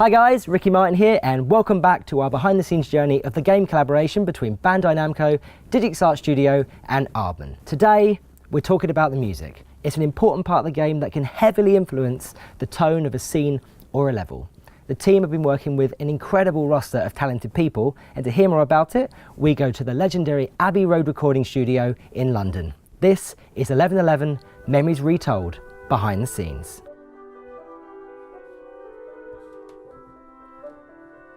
Hi guys, Ricky Martin here and welcome back to our behind the scenes journey of the game collaboration between Bandai Namco, Digix Art Studio and Aardman. Today we're talking about the music. It's an important part of the game that can heavily influence the tone of a scene or a level. The team have been working with an incredible roster of talented people, and to hear more about it, we go to the legendary Abbey Road recording studio in London. This is 1111 Memories Retold, behind the scenes.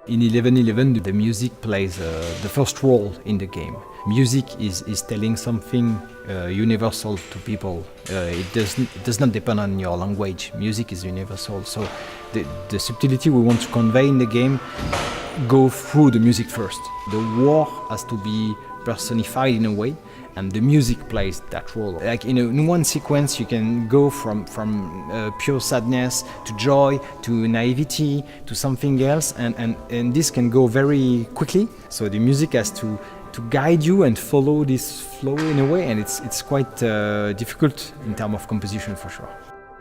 In 1111, the music plays the first role in the game. Music is telling something universal to people. It does not depend on your language. Music is universal. So the subtlety we want to convey in the game go through the music first. The war has to be personified in a way, and the music plays that role. Like in one sequence, you can go from pure sadness to joy to naivety to something else, and this can go very quickly. So the music has to guide you and follow this flow in a way, and it's quite difficult in terms of composition for sure.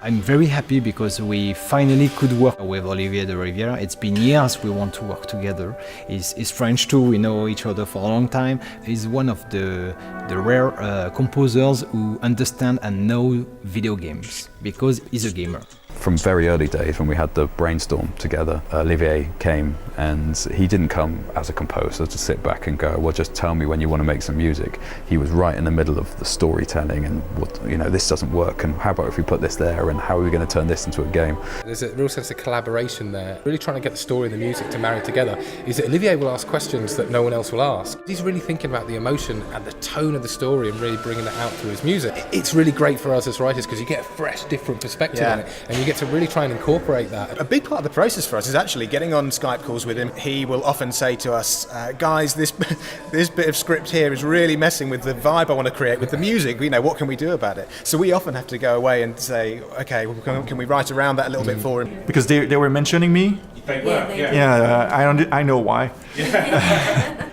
I'm very happy because we finally could work with Olivier de Rivière. It's been years we want to work together. He's French too, we know each other for a long time. He's one of the rare composers who understand and know video games because he's a gamer. From very early days when we had the brainstorm together, Olivier came and he didn't come as a composer to sit back and go, well, just tell me when you want to make some music. He was right in the middle of the storytelling and what, this doesn't work and how about if we put this there and how are we going to turn this into a game? There's a real sense of collaboration there, really trying to get the story and the music to marry together. Is that Olivier will ask questions that no one else will ask. He's really thinking about the emotion and the tone of the story and really bringing that out through his music. It's really great for us as writers because you get a fresh, different perspective on it and you get to really try and incorporate that. A big part of the process for us is actually getting on Skype calls with him. He will often say to us, guys, this bit of script here is really messing with the vibe I want to create with the music. What can we do about it? So we often have to go away and say, okay, well, can we write around that a little bit for him? Because they were mentioning me. I know why.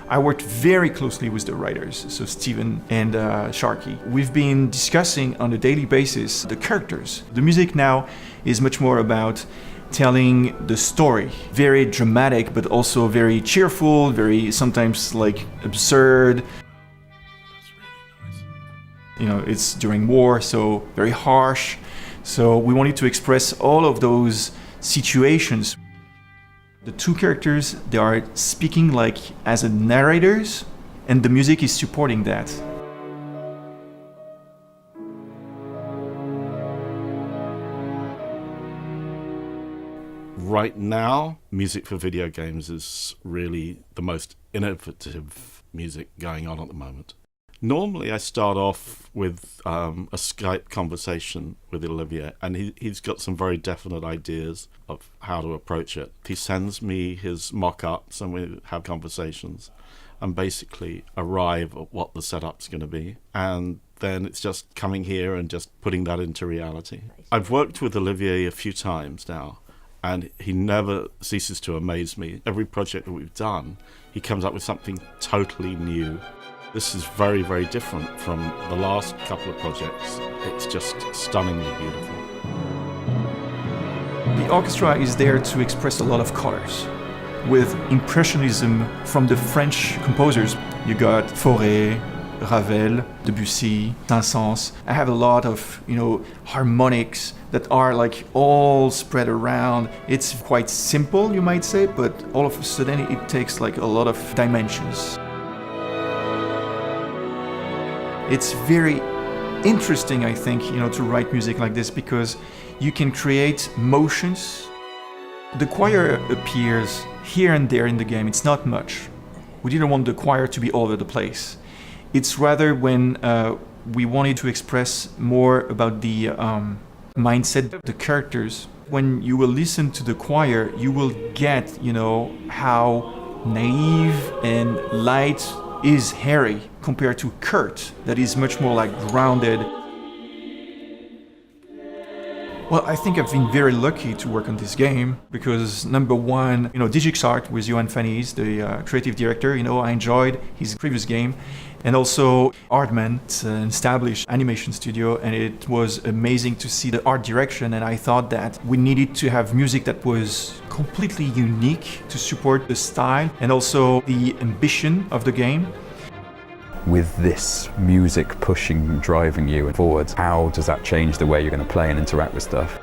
I worked very closely with the writers, so Steven and Sharky. We've been discussing on a daily basis the characters. The music now is much more about telling the story. Very dramatic, but also very cheerful, very sometimes like absurd. It's during war, so very harsh. So we wanted to express all of those situations. The two characters, they are speaking like as narrators, and the music is supporting that. Right now, music for video games is really the most innovative music going on at the moment. Normally I start off with a Skype conversation with Olivier, and he's got some very definite ideas of how to approach it. He sends me his mock-ups and we have conversations and basically arrive at what the setup's going to be. And then it's just coming here and just putting that into reality. I've worked with Olivier a few times now, and he never ceases to amaze me. Every project that we've done, he comes up with something totally new. This is very, very different from the last couple of projects. It's just stunningly beautiful. The orchestra is there to express a lot of colors. With Impressionism from the French composers, you got Fauré, Ravel, Debussy, Saint-Saëns. I have a lot of, harmonics that are like all spread around. It's quite simple, you might say, but all of a sudden it takes like a lot of dimensions. It's very interesting, I think, to write music like this because you can create motions. The choir appears here and there in the game. It's not much. We didn't want the choir to be all over the place. It's rather when we wanted to express more about the mindset of the characters. When you will listen to the choir, you will get, how naive and light is Harry compared to Kurt, that is much more like grounded. Well, I think I've been very lucky to work on this game because number one, Digix Art with Johan Fanny's, the creative director, I enjoyed his previous game. And also Aardman, it's an established animation studio, and it was amazing to see the art direction, and I thought that we needed to have music that was completely unique to support the style and also the ambition of the game. With this music pushing, driving you forwards, how does that change the way you're going to play and interact with stuff?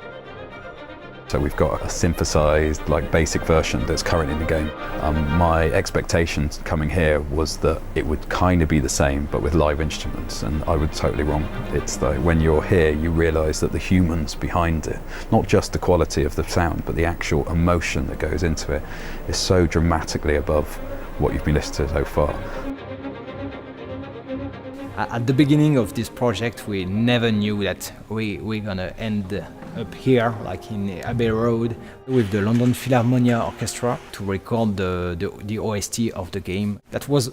So we've got a synthesized, like, basic version that's current in the game. My expectation coming here was that it would kind of be the same, but with live instruments, and I was totally wrong. It's like when you're here, you realize that the humans behind it, not just the quality of the sound, but the actual emotion that goes into it, is so dramatically above what you've been listening to so far. At the beginning of this project, we never knew that we're gonna end up here, like in Abbey Road, with the London Philharmonia Orchestra to record the OST of the game. That was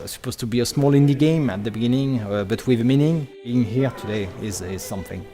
supposed to be a small indie game at the beginning, but with meaning. Being here today is something.